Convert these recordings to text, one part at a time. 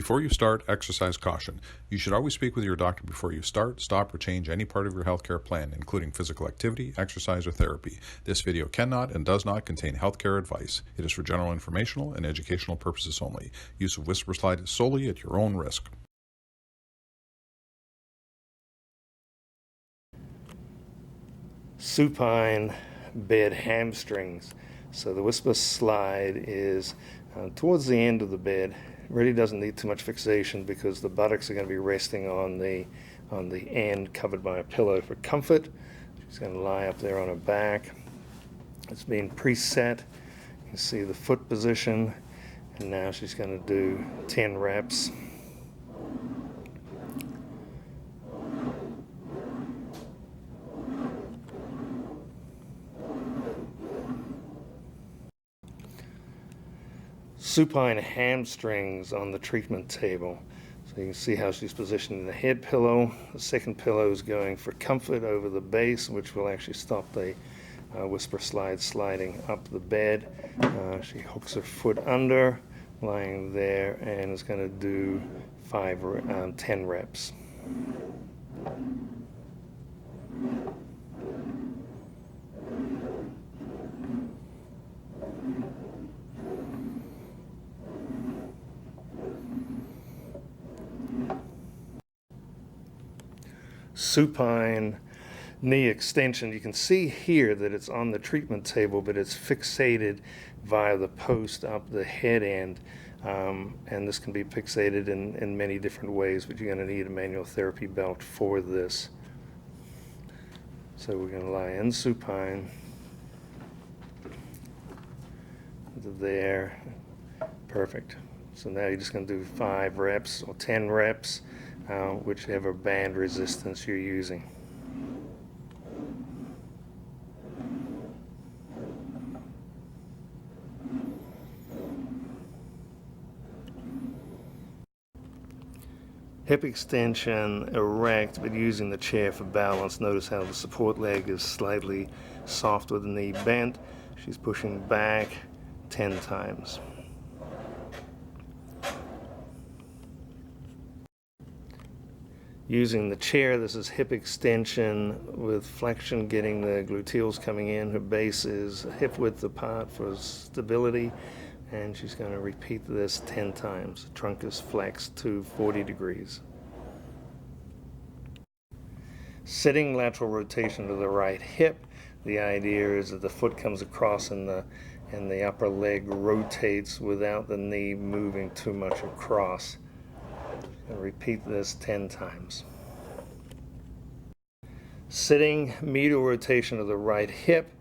Before you start, exercise caution. You should always speak with your doctor before you start, stop, or change any part of your healthcare plan, including physical activity, exercise, or therapy. This video cannot and does not contain healthcare advice. It is for general informational and educational purposes only. Use of WhisperSLYDE is solely at your own risk. Supine bed hamstrings. So the WhisperSLYDE is towards the end of the bed. Really doesn't need too much fixation because the buttocks are going to be resting on the end covered by a pillow for comfort. She's going to lie up there on her back. It's being preset. You can see the foot position, and now she's going to do 10 reps. Supine hamstrings on the treatment table. So you can see how she's positioning the head pillow. The second pillow is going for comfort over the base, which will actually stop the WhisperSLYDE sliding up the bed. She hooks her foot under, lying there, and is going to do 10 reps. Supine knee extension. You can see here that it's on the treatment table, but it's fixated via the post up the head end, and this can be fixated in many different ways, but you're going to need a manual therapy belt for this. So we're going to lie in supine there. Perfect. So now you're just going to do 5 reps or 10 reps, whichever band resistance you're using. Hip extension erect, but using the chair for balance. Notice how the support leg is slightly soft with the knee bent. She's pushing back 10 times. Using the chair, this is hip extension with flexion, getting the gluteals coming in. Her base is hip width apart for stability, and she's going to repeat this 10 times. The trunk is flexed to 40 degrees. Sitting lateral rotation to the right hip. The idea is that the foot comes across and the upper leg rotates without the knee moving too much across. And repeat this 10 times. Sitting medial rotation of the right hip,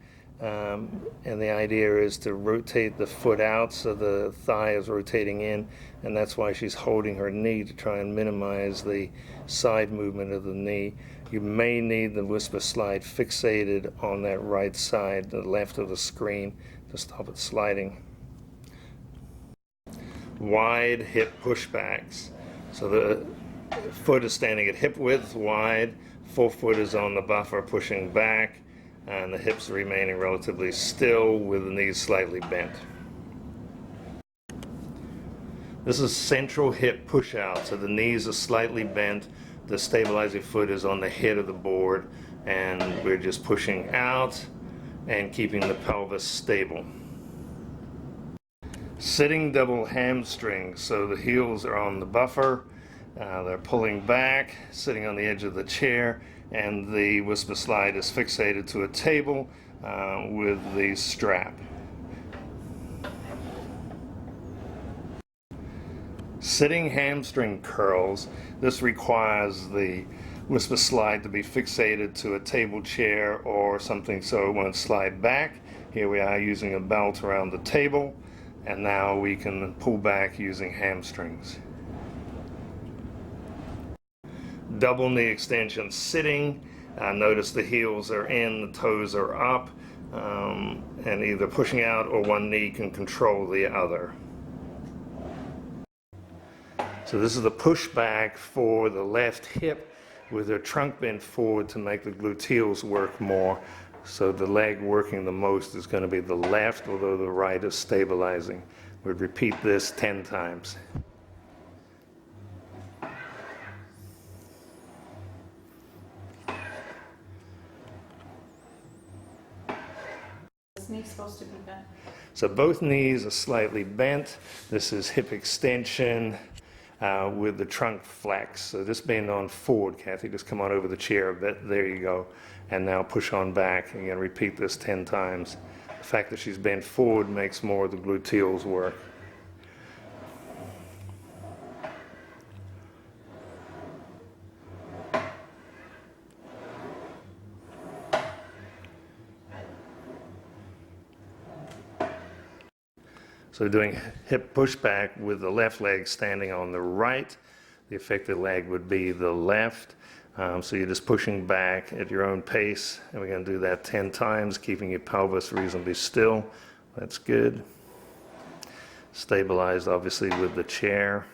and the idea is to rotate the foot out so the thigh is rotating in, and that's why she's holding her knee to try and minimize the side movement of the knee. You may need the WhisperSLYDE fixated on that right side, the left of the screen, to stop it sliding. Wide hip pushbacks. So the foot is standing at hip width wide, forefoot is on the buffer pushing back, and the hips remaining relatively still with the knees slightly bent. This is central hip push out, so the knees are slightly bent, the stabilizing foot is on the head of the board, and we're just pushing out and keeping the pelvis stable. Sitting double hamstring, so the heels are on the buffer, they're pulling back, sitting on the edge of the chair, and the WhisperSLYDE is fixated to a table with the strap. Sitting hamstring curls. This requires the WhisperSLYDE to be fixated to a table chair or something so it won't slide back. Here we are using a belt around the table, and now we can pull back using hamstrings. Double knee extension sitting. Notice the heels are in, the toes are up, and either pushing out or one knee can control the other. So this is the push back for the left hip with her trunk bent forward to make the gluteals work more. So the leg working the most is going to be the left, although the right is stabilizing. We'd repeat this 10 times. knee supposed to be bent? So both knees are slightly bent. This is hip extension with the trunk flex. So just bend on forward, Kathy. Just come on over the chair a bit. There you go. And now push on back. And you're going to repeat this 10 times. The fact that she's bent forward makes more of the gluteals work. So doing hip pushback with the left leg standing on the right. The affected leg would be the left. So you're just pushing back at your own pace. And we're going to do that 10 times, keeping your pelvis reasonably still. That's good. Stabilized, obviously, with the chair.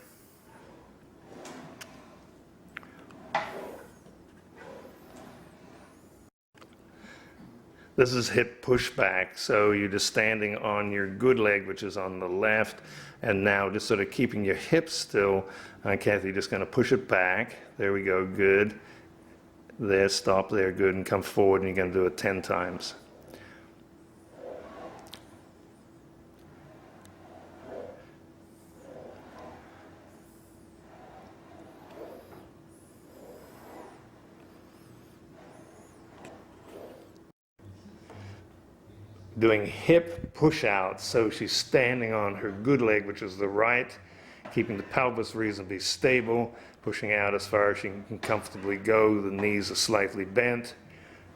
This is hip pushback, so you're just standing on your good leg, which is on the left, and now just sort of keeping your hips still. Kathy, just going to push it back. There we go, good. There, stop there, good, and come forward, and you're going to do it 10 times. Doing hip push-outs, so she's standing on her good leg, which is the right, keeping the pelvis reasonably stable, pushing out as far as she can comfortably go. The knees are slightly bent,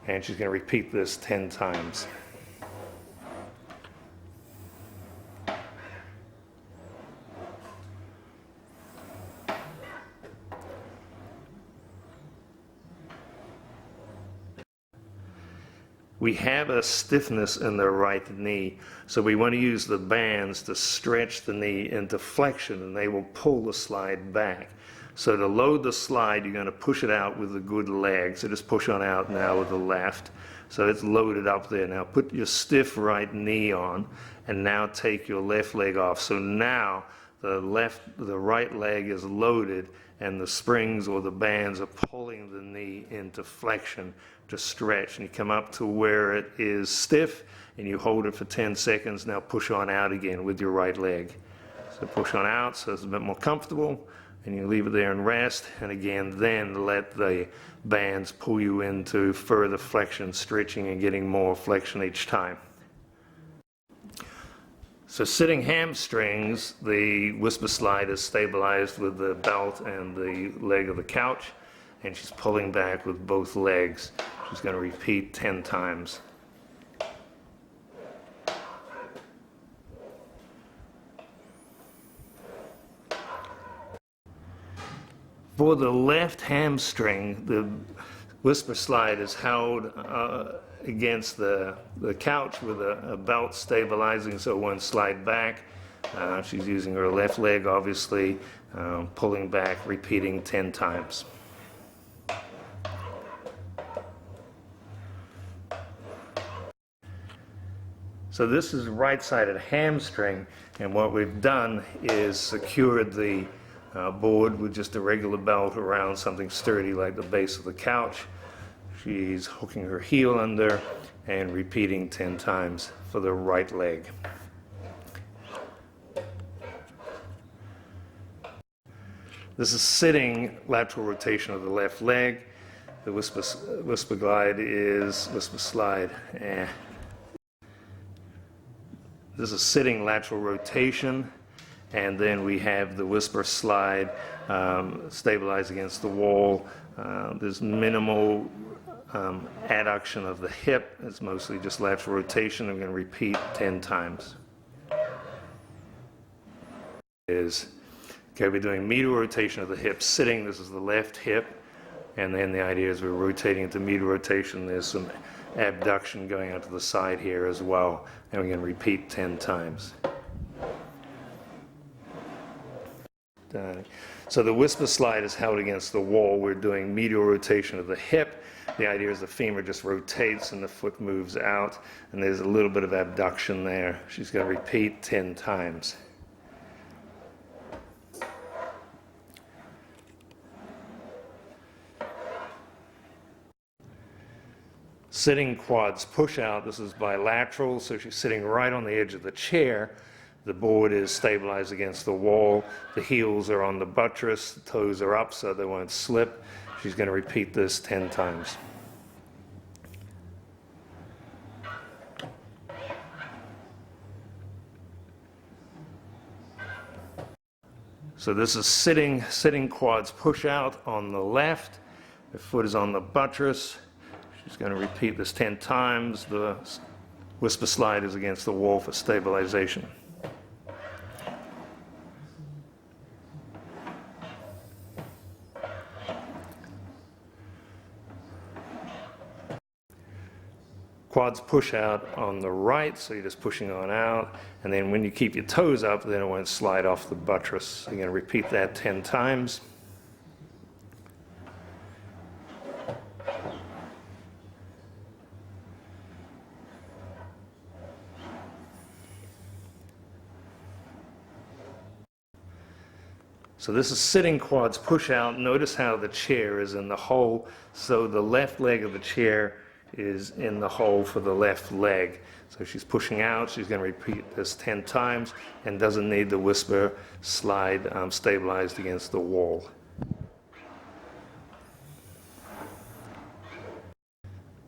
and she's going to repeat this 10 times. We have a stiffness in the right knee, so we want to use the bands to stretch the knee into flexion, and they will pull the slide back. So to load the slide, you're going to push it out with the good leg. So just push on out now with the left. So it's loaded up there. Now put your stiff right knee on, and now take your left leg off. So now the right leg is loaded, and the springs or the bands are pulling the knee into flexion to stretch. And you come up to where it is stiff, and you hold it for 10 seconds. Now push on out again with your right leg. So push on out so it's a bit more comfortable, and you leave it there and rest. And again, then let the bands pull you into further flexion, stretching and getting more flexion each time. So sitting hamstrings, the WhisperSLYDE is stabilized with the belt and the leg of the couch, and she's pulling back with both legs. She's going to repeat 10 times. For the left hamstring, the WhisperSLYDE is held against the couch with a belt stabilizing, so it won't slide back. She's using her left leg, obviously, pulling back, repeating 10 times. So this is right-sided hamstring, and what we've done is secured the board with just a regular belt around something sturdy like the base of the couch. She's hooking her heel under and repeating 10 times for the right leg. This is sitting lateral rotation of the left leg. The WhisperSLYDE is WhisperSLYDE. This is sitting lateral rotation, and then we have the WhisperSLYDE stabilized against the wall. There's minimal adduction of the hip. It's mostly just lateral rotation. I'm going to repeat 10 times. Okay, we're doing medial rotation of the hip sitting. This is the left hip, and then the idea is we're rotating into medial rotation. There's some abduction going out to the side here as well, and we're going to repeat 10 times. So the WhisperSLYDE is held against the wall. We're doing medial rotation of the hip. The idea is the femur just rotates and the foot moves out, and there's a little bit of abduction there. She's going to repeat 10 times. Sitting quads push out. This is bilateral, so she's sitting right on the edge of the chair. The board is stabilized against the wall. The heels are on the buttress. The toes are up so they won't slip. She's going to repeat this 10 times. So this is sitting quads push out on the left. The foot is on the buttress. She's going to repeat this 10 times. The WhisperSLYDE is against the wall for stabilization. Quads push out on the right, so you're just pushing on out. And then when you keep your toes up, then it won't slide off the buttress. So you're going to repeat that 10 times. So this is sitting quads push out. Notice how the chair is in the hole. So the left leg of the chair is in the hole for the left leg. So she's pushing out. She's going to repeat this 10 times and doesn't need the WhisperSLYDE stabilized against the wall.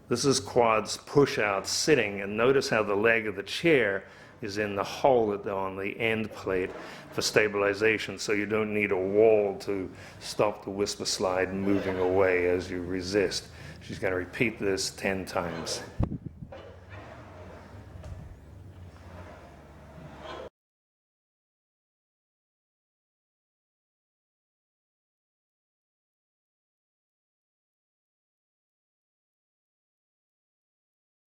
This is quads push out sitting, and notice how the leg of the chair is in the hole on the end plate for stabilization, so you don't need a wall to stop the WhisperSLYDE moving away as you resist. She's going to repeat this 10 times.